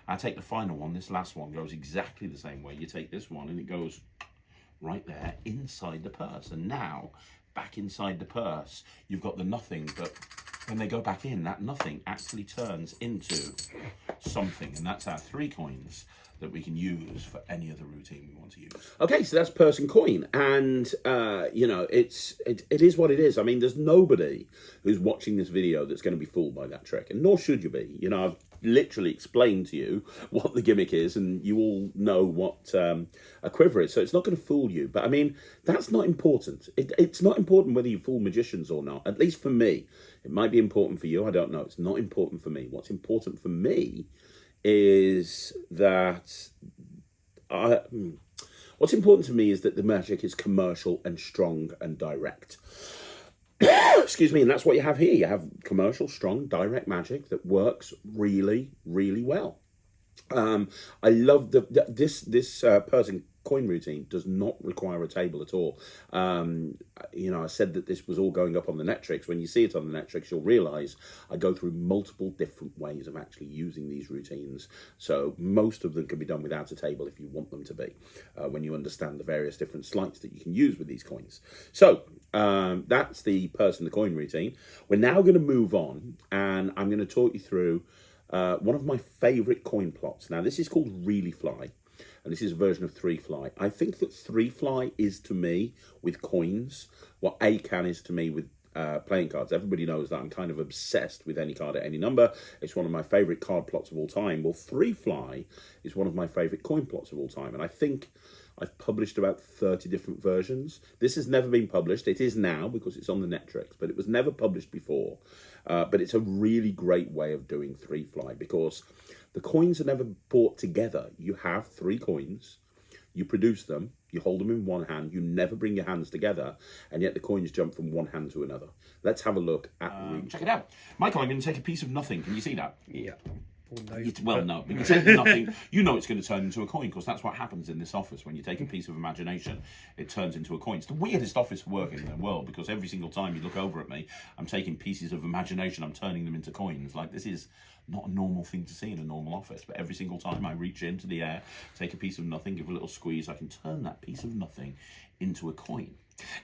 I'll take the final one. This last one goes exactly the same way. You take this one, and it goes right there inside the purse. And now, back inside the purse, you've got the nothing, but... when they go back in, that nothing actually turns into something. And that's our 3 coins that we can use for any other routine we want to use. Okay, so that's purse and coin. And, it is what it is. I mean, there's nobody who's watching this video that's going to be fooled by that trick. And nor should you be. You know, I've literally explained to you what the gimmick is, and you all know what a quiver is. So it's not going to fool you. But, I mean, that's not important. It's not important whether you fool magicians or not, at least for me. It might be important for you. I don't know. It's not important for me. What's important for me is that... what's important to me is that the magic is commercial and strong and direct. Excuse me. And that's what you have here. You have commercial, strong, direct magic that works really, really well. I love this purse and coin routine does not require a table at all. You know, I said that this was all going up on the NETRIX. When you see it on the NETRIX, you'll realise I go through multiple different ways of actually using these routines. So most of them can be done without a table if you want them to be, when you understand the various different sleights that you can use with these coins. So that's the person, the coin routine. We're now going to move on, and I'm going to talk you through one of my favourite coin plots. Now, this is called Really Fly, and this is a version of 3 Fly. I think that 3 Fly is to me, with coins, what A-Can is to me with playing cards. Everybody knows that I'm kind of obsessed with any card at any number. It's one of my favourite card plots of all time. Well, 3 Fly is one of my favourite coin plots of all time, and I think I've published about 30 different versions. This has never been published. It is now because it's on the NETRIX, but it was never published before. But it's a really great way of doing 3 Fly because the coins are never brought together. You have 3 coins, you produce them, you hold them in one hand, you never bring your hands together, and yet the coins jump from one hand to another. Let's have a look at check it out. Michael, I'm going to take a piece of nothing. Can you see that? Yeah. Well, no, but you take nothing, you know it's going to turn into a coin, because that's what happens in this office. When you take a piece of imagination, it turns into a coin. It's the weirdest office work in the world, because every single time you look over at me, I'm taking pieces of imagination, I'm turning them into coins. Like, this is not a normal thing to see in a normal office, but every single time I reach into the air, take a piece of nothing, give a little squeeze, I can turn that piece of nothing into a coin.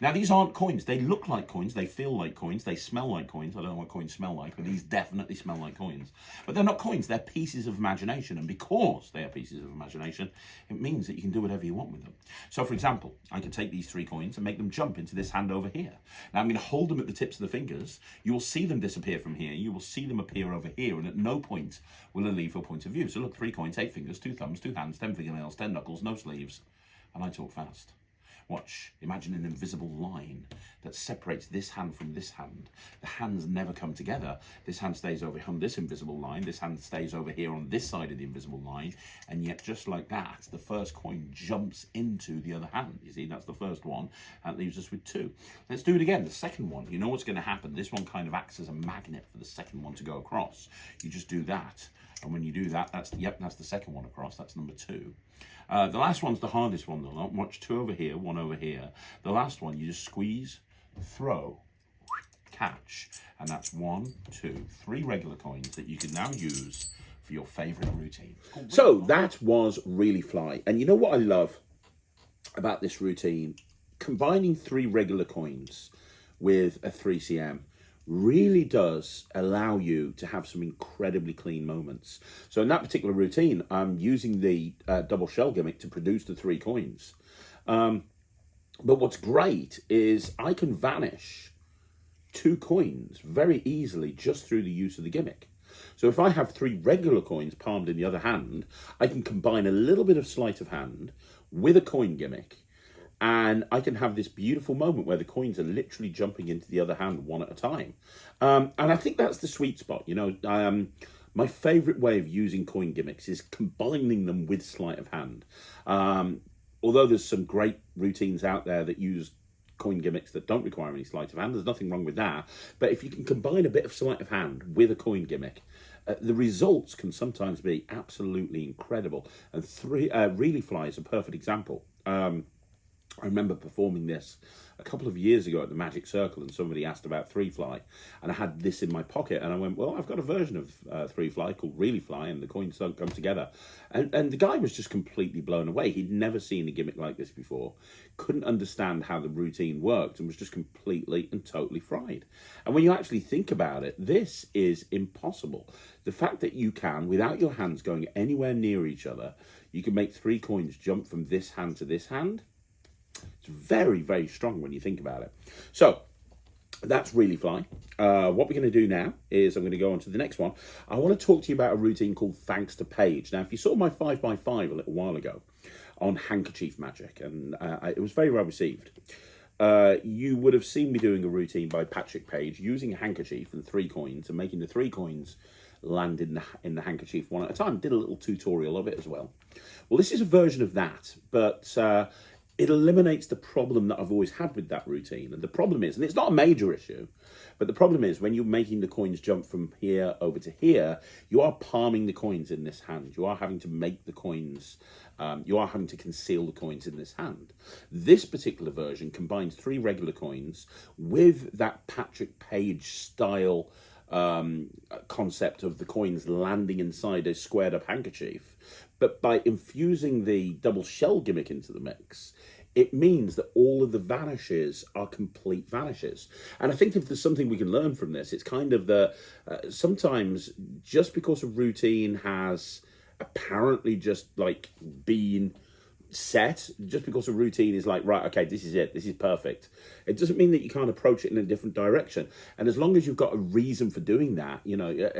Now, these aren't coins. They look like coins. They feel like coins. They smell like coins. I don't know what coins smell like, but these definitely smell like coins. But they're not coins. They're pieces of imagination. And because they are pieces of imagination, it means that you can do whatever you want with them. So, for example, I can take these 3 coins and make them jump into this hand over here. Now, I'm going to hold them at the tips of the fingers. You will see them disappear from here. You will see them appear over here. And at no point will it leave your point of view. So, look, 3 coins, 8 fingers, 2 thumbs, 2 hands, 10 fingernails, 10 knuckles, no sleeves. And I talk fast. Watch, imagine an invisible line that separates this hand from this hand. The hands never come together. This hand stays over on this invisible line. This hand stays over here on this side of the invisible line. And yet, just like that, the first coin jumps into the other hand. You see, that's the first one. That leaves us with 2. Let's do it again. The second one, you know what's going to happen. This one kind of acts as a magnet for the second one to go across. You just do that. And when you do that, that's the second one across. That's number 2. The last one's the hardest one, though. Watch, 2 over here, 1 over here. The last one, you just squeeze, throw, catch. And that's 1, 2, 3 regular coins that you can now use for your favourite routine. So that was Really Fly. And you know what I love about this routine? Combining 3 regular coins with a 3CM really does allow you to have some incredibly clean moments. So in that particular routine, I'm using the double shell gimmick to produce the 3 coins. But what's great is I can vanish 2 coins very easily just through the use of the gimmick. So if I have 3 regular coins palmed in the other hand, I can combine a little bit of sleight of hand with a coin gimmick, and I can have this beautiful moment where the coins are literally jumping into the other hand one at a time. And I think that's the sweet spot. You know, my favourite way of using coin gimmicks is combining them with sleight of hand. Although there's some great routines out there that use coin gimmicks that don't require any sleight of hand, there's nothing wrong with that. But if you can combine a bit of sleight of hand with a coin gimmick, the results can sometimes be absolutely incredible. And Really Fly is a perfect example. I remember performing this a couple of years ago at the Magic Circle, and somebody asked about 3 Fly, and I had this in my pocket, and I went, well, I've got a version of 3 Fly called Really Fly, and the coins don't come together. And the guy was just completely blown away. He'd never seen a gimmick like this before, couldn't understand how the routine worked, and was just completely and totally fried. And when you actually think about it, this is impossible. The fact that you can, without your hands going anywhere near each other, you can make 3 coins jump from this hand to this hand. It's very, very strong when you think about it. So that's Really Fly. What we're going to do now is I'm going to go on to the next one. I want to talk to you about a routine called Thanks to Paige. Now, if you saw my 5x5 a little while ago on handkerchief magic, and it was very well received, you would have seen me doing a routine by Patrick Page using a handkerchief and 3 coins and making the 3 coins land in the handkerchief one at a time. Did a little tutorial of it as well. Well, this is a version of that, but it eliminates the problem that I've always had with that routine. And the problem is, and it's not a major issue, but the problem is when you're making the coins jump from here over to here, you are palming the coins in this hand. You are having to make the coins, you are having to conceal the coins in this hand. This particular version combines 3 regular coins with that Patrick Page style concept of the coins landing inside a squared up handkerchief. But by infusing the double shell gimmick into the mix, it means that all of the vanishes are complete vanishes. And I think if there's something we can learn from this, it's kind of the, sometimes just because a routine has apparently just like been set, just because a routine is like, right, okay, this is it, this is perfect, it doesn't mean that you can't approach it in a different direction. And as long as you've got a reason for doing that, you know,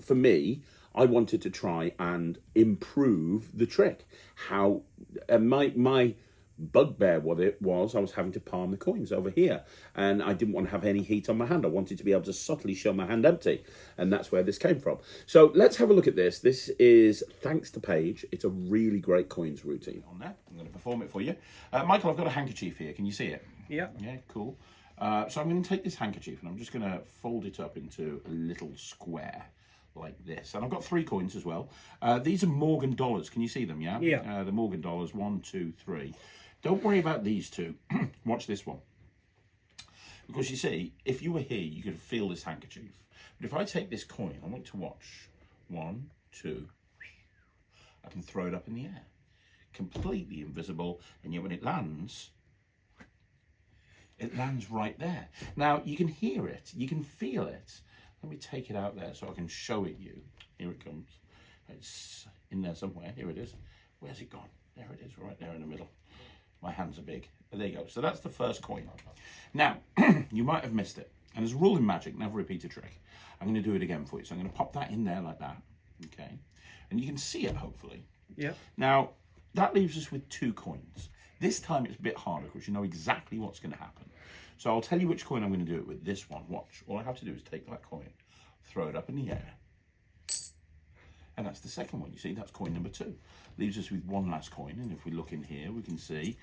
for me, I wanted to try and improve the trick. How my bugbear, what it was, I was having to palm the coins over here, and I didn't want to have any heat on my hand. I wanted to be able to subtly show my hand empty, and that's where this came from. So let's have a look at this. This is thanks to Paige. It's a really great coins routine. On there, I'm going to perform it for you. Michael, I've got a handkerchief here. Can you see it? Yeah. Yeah, cool. So I'm going to take this handkerchief and I'm just going to fold it up into a little square like this. And I've got 3 coins as well. These are Morgan dollars. Can you see them? Yeah. Yeah. The Morgan dollars. 1, 2, 3. Don't worry about these 2. Watch this one. Because you see, if you were here, you could feel this handkerchief. But if I take this coin, I want to watch. 1, 2. I can throw it up in the air. Completely invisible. And yet when it lands right there. Now, you can hear it. You can feel it. Let me take it out there so I can show it you. Here it comes. It's in there somewhere. Here it is. Where's it gone? There it is, right there in the middle. My hands are big. There you go. So that's the first coin. Now, you might have missed it. And as a rule in magic, never repeat a trick. I'm going to do it again for you. So I'm going to pop that in there like that. Okay. And you can see it, hopefully. Yeah. Now, that leaves us with 2 coins. This time it's a bit harder because you know exactly what's going to happen. So I'll tell you which coin I'm going to do it with. This one. Watch. All I have to do is take that coin, throw it up in the air. And that's the second one. You see, that's coin number 2. Leaves us with 1 last coin. And if we look in here, we can see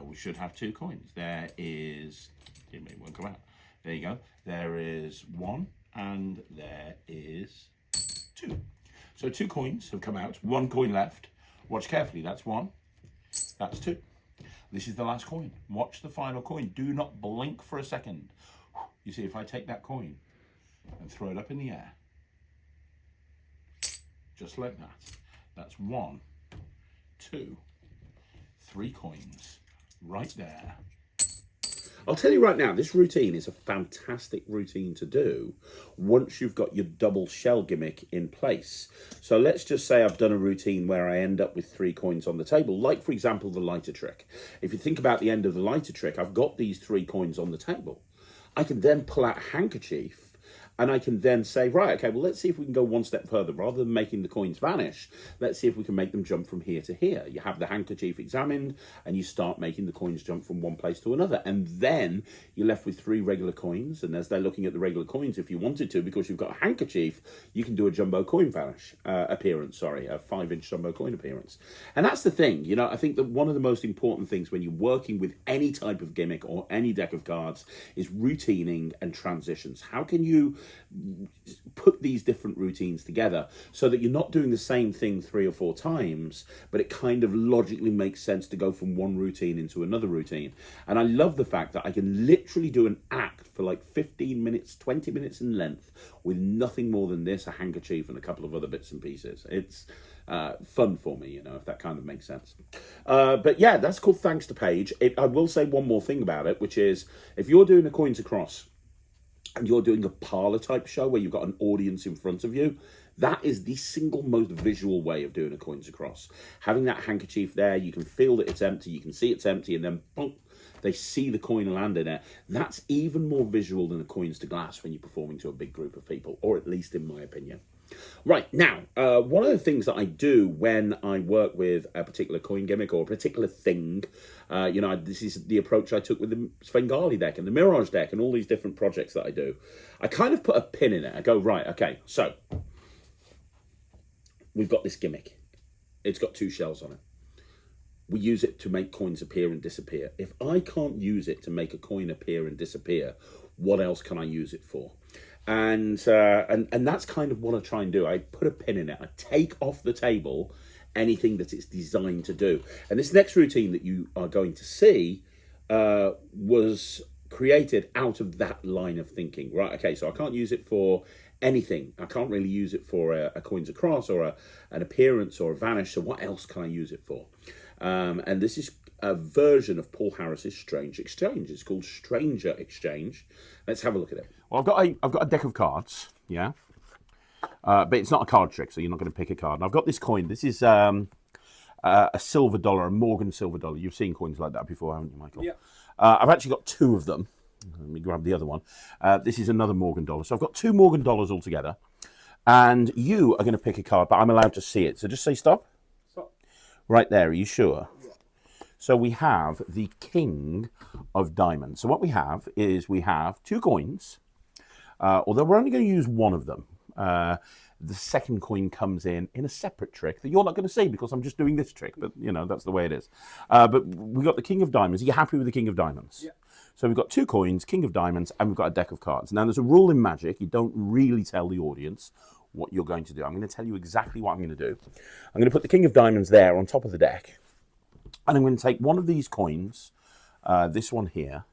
we should have 2 coins. There is, it won't come out. There you go. There is 1 and there is 2. So 2 coins have come out. 1 coin left. Watch carefully. That's 1. That's 2. This is the last coin. Watch the final coin. Do not blink for a second. You see, if I take that coin and throw it up in the air, just like that, that's 1, 2, 3 coins right there. I'll tell you right now, this routine is a fantastic routine to do once you've got your double shell gimmick in place. So let's just say I've done a routine where I end up with 3 coins on the table, like, for example, the lighter trick. If you think about the end of the lighter trick, I've got these 3 coins on the table. I can then pull out a handkerchief and I can then say, right, okay, well, let's see if we can go one step further. Rather than making the coins vanish, let's see if we can make them jump from here to here. You have the handkerchief examined, and you start making the coins jump from one place to another. And then you're left with 3 regular coins. And as they're looking at the regular coins, if you wanted to, because you've got a handkerchief, you can do a jumbo coin appearance, a 5-inch jumbo coin appearance. And that's the thing, you know, I think that one of the most important things when you're working with any type of gimmick or any deck of cards is routining and transitions. How can you put these different routines together so that you're not doing the same thing 3 or 4 times, but it kind of logically makes sense to go from one routine into another routine. And I love the fact that I can literally do an act for like 15 minutes, 20 minutes in length with nothing more than this, a handkerchief and a couple of other bits and pieces. It's fun for me, you know, if that kind of makes sense. But yeah, that's called Thanks to Paige. I will say one more thing about it, which is if you're doing a coins across and you're doing a parlor type show where you've got an audience in front of you, that is the single most visual way of doing a coins across. Having that handkerchief there, you can feel that it's empty, you can see it's empty, and then boom, they see the coin land in it. That's even more visual than a coins to glass when you're performing to a big group of people, or at least in my opinion. Right, now, one of the things that I do when I work with a particular coin gimmick or a particular thing, you know, this is the approach I took with the Svengali deck and the Mirage deck and all these different projects that I do. I kind of put a pin in it. I go, right, okay, so we've got this gimmick. It's got 2 shells on it. we use it to make coins appear and disappear. If I can't use it to make a coin appear and disappear, what else can I use it for? And that's kind of what I try and do. I put a pin in it. I take off the table anything that it's designed to do. And this next routine that you are going to see was created out of that line of thinking. Right, okay, so I can't use it for anything. I can't really use it for a coins across or an appearance or a vanish. So what else can I use it for? And this is a version of Paul Harris's Strange Exchange. It's called Stranger Exchange. Let's have a look at it. Well, I've got a deck of cards, yeah, but it's not a card trick, so you're not going to pick a card. And I've got this coin. This is a silver dollar, a Morgan silver dollar. You've seen coins like that before, haven't you, Michael? Yeah. I've actually got two of them. Let me grab the other one. This is another Morgan dollar. So I've got two Morgan dollars altogether. And you are going to pick a card, but I'm allowed to see it. So just say stop. Stop. Right there. Are you sure? Yeah. So we have the King of Diamonds. So what we have is we have two coins, although we're only going to use one of them. The second coin comes in a separate trick that you're not going to see because I'm just doing this trick, but you know, that's the way it is. But we've got the King of Diamonds. Are you happy with the King of Diamonds? Yeah. So we've got two coins, King of Diamonds, and we've got a deck of cards. Now, there's a rule in Magic. You don't really tell the audience what you're going to do. I'm going to tell you exactly what I'm going to do. I'm going to put the King of Diamonds there on top of the deck, and I'm going to take one of these coins, this one here,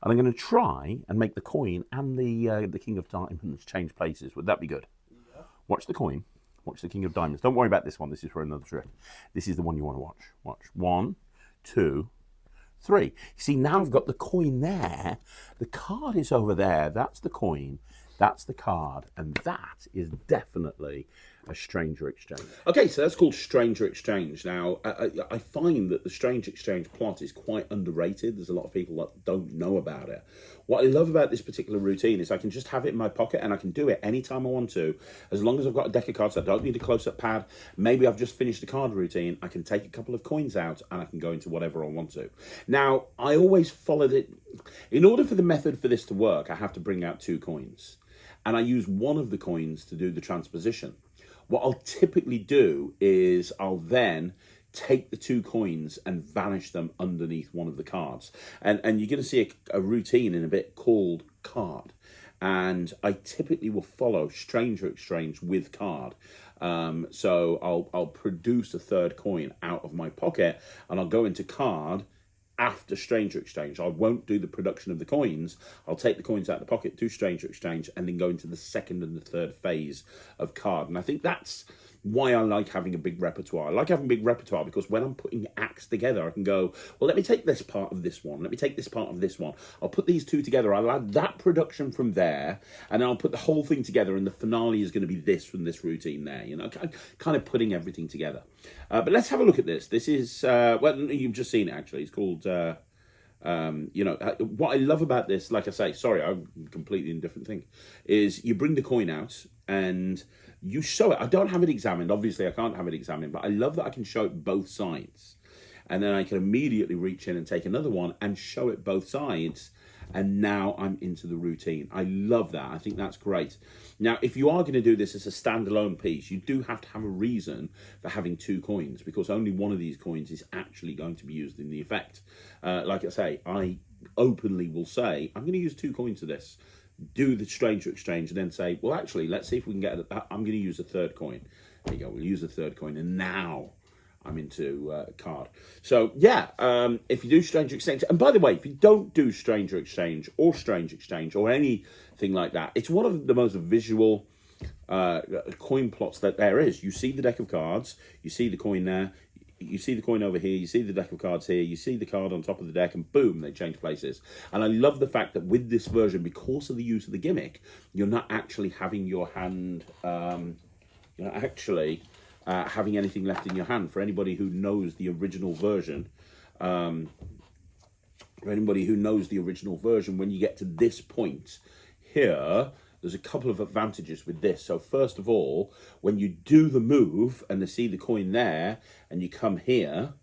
and I'm going to try and make the coin and the King of Diamonds change places. Would that be good? Yeah. Watch the coin. Watch the King of Diamonds. Don't worry about this one. This is for another trick. This is the one you want to watch. Watch. 1, 2, 3. You see, now I've got the coin there. The card is over there. That's the coin. That's the card. And that is definitely a Stranger Exchange. Okay, so that's called Stranger Exchange. Now, I find that the Stranger Exchange plot is quite underrated. There's a lot of people that don't know about it. What I love about this particular routine is I can just have it in my pocket and I can do it anytime I want to. As long as I've got a deck of cards, I don't need a close-up pad. Maybe I've just finished the card routine. I can take a couple of coins out and I can go into whatever I want to. Now, I always followed it. In order for the method for this to work, I have to bring out two coins. And I use one of the coins to do the transposition. What I'll typically do is I'll then take the two coins and vanish them underneath one of the cards. And you're going to see a routine in a bit called card. And I typically will follow Stranger Exchange with card. So I'll produce a third coin out of my pocket and I'll go into card after Stranger Exchange. I won't do the production of the coins. I'll take the coins out of the pocket, do Stranger Exchange, and then go into the second and the third phase of card. And I think that's why I like having a big repertoire. I like having a big repertoire because when I'm putting acts together, I can go, well, let me take this part of this one. Let me take this part of this one. I'll put these two together. I'll add that production from there, and I'll put the whole thing together, and the finale is going to be this from this routine there, you know, kind of putting everything together. But let's have a look at this. This is, well, you've just seen it, actually. It's called... you know, what I love about this, like I say, sorry, I'm completely in a different thing, is you bring the coin out and you show it. I don't have it examined. Obviously, I can't have it examined, but I love that I can show it both sides. And then I can immediately reach in and take another one and show it both sides. And now I'm into the routine. I love that. I think that's great. Now, if you are going to do this as a standalone piece, you do have to have a reason for having two coins because only one of these coins is actually going to be used in the effect. Like I say, I openly will say, I'm going to use two coins for this. Do the Stranger Exchange and then say, well, actually, let's see if we can get, I'm going to use a third coin. There you go. We'll use a third coin. And now I'm into card. So yeah, if you do Stranger Exchange, and by the way, if you don't do Stranger Exchange or Strange Exchange or anything like that, it's one of the most visual coin plots that there is. You see the deck of cards, you see the coin there, you see the coin over here, you see the deck of cards here, you see the card on top of the deck, and boom, they change places. And I love the fact that with this version, because of the use of the gimmick, you're not actually having your hand, you're not actually having anything left in your hand. For anybody who knows the original version, when you get to this point here, there's a couple of advantages with this. So first of all, when you do the move and they see the coin there and you come here,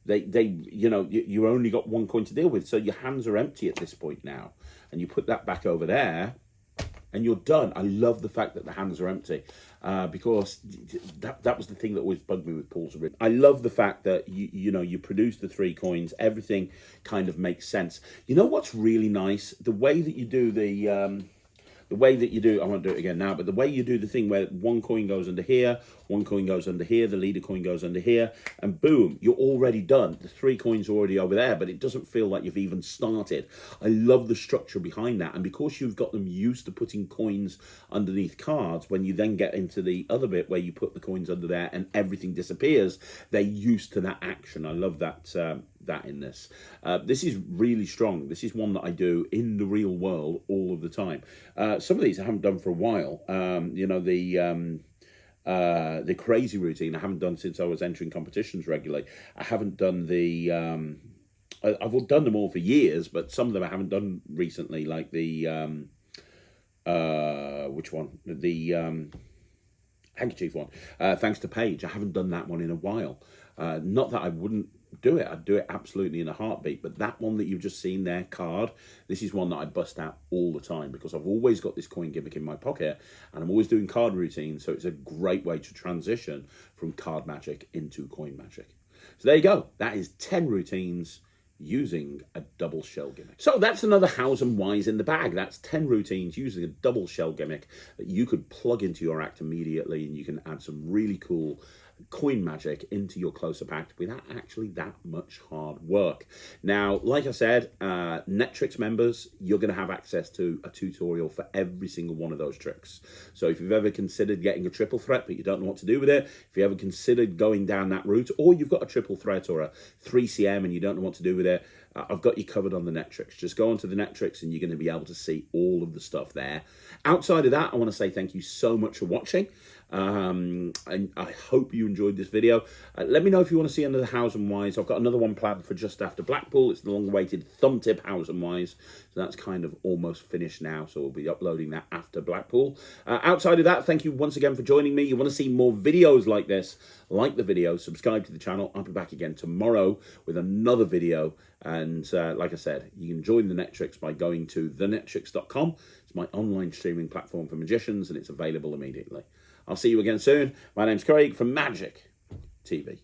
you know, you only got one coin to deal with. So your hands are empty at this point now. And you put that back over there and you're done. I love the fact that the hands are empty, because that was the thing that always bugged me with pools. I love the fact that you produce the 3 coins, everything kind of makes sense. You know what's really nice? The way that you do I won't do it again now, but the way you do the thing where 1 coin goes under here, 1 coin goes under here, the leader coin goes under here, and boom, you're already done. The 3 coins are already over there, but it doesn't feel like you've even started. I love the structure behind that, and because you've got them used to putting coins underneath cards, when you then get into the other bit where you put the coins under there and everything disappears, they're used to that action. I love that that in this. This is really strong. This is one that I do in the real world all of the time. Some of these I haven't done for a while. The crazy routine I haven't done since I was entering competitions regularly. I haven't done the I've done them all for years, but some of them I haven't done recently, like the which one? The handkerchief one. Thanks to Paige, I haven't done that one in a while. Not that I wouldn't do it. I'd do it absolutely in a heartbeat. But that one that you've just seen there, card, this is one that I bust out all the time because I've always got this coin gimmick in my pocket and I'm always doing card routines. So it's a great way to transition from card magic into coin magic. So there you go. That is 10 routines using a double shell gimmick. So that's another Hows and Whys in the bag. That's 10 routines using a double shell gimmick that you could plug into your act immediately, and you can add some really cool coin magic into your close-up act without actually that much hard work. Now, like I said, NETRIX members, you're going to have access to a tutorial for every single one of those tricks. So if you've ever considered getting a triple threat but you don't know what to do with it, if you ever considered going down that route, or you've got a triple threat or a 3CM and you don't know what to do with it, I've got you covered on the NETRIX. Just go onto the NETRIX and you're going to be able to see all of the stuff there. Outside of that, I want to say thank you so much for watching. And I hope you enjoyed this video. Let me know if you want to see another Hows and Whys. I've got another one planned for just after Blackpool. It's the long-awaited thumb tip Hows and Whys. So that's kind of almost finished now. So we'll be uploading that after Blackpool. Outside of that, thank you once again for joining me. You want to see more videos like this, like the video, subscribe to the channel. I'll be back again tomorrow with another video. And like I said, you can join the NETRIX by going to thenetrix.com. It's my online streaming platform for magicians, and it's available immediately. I'll see you again soon. My name's Craig from Magic TV.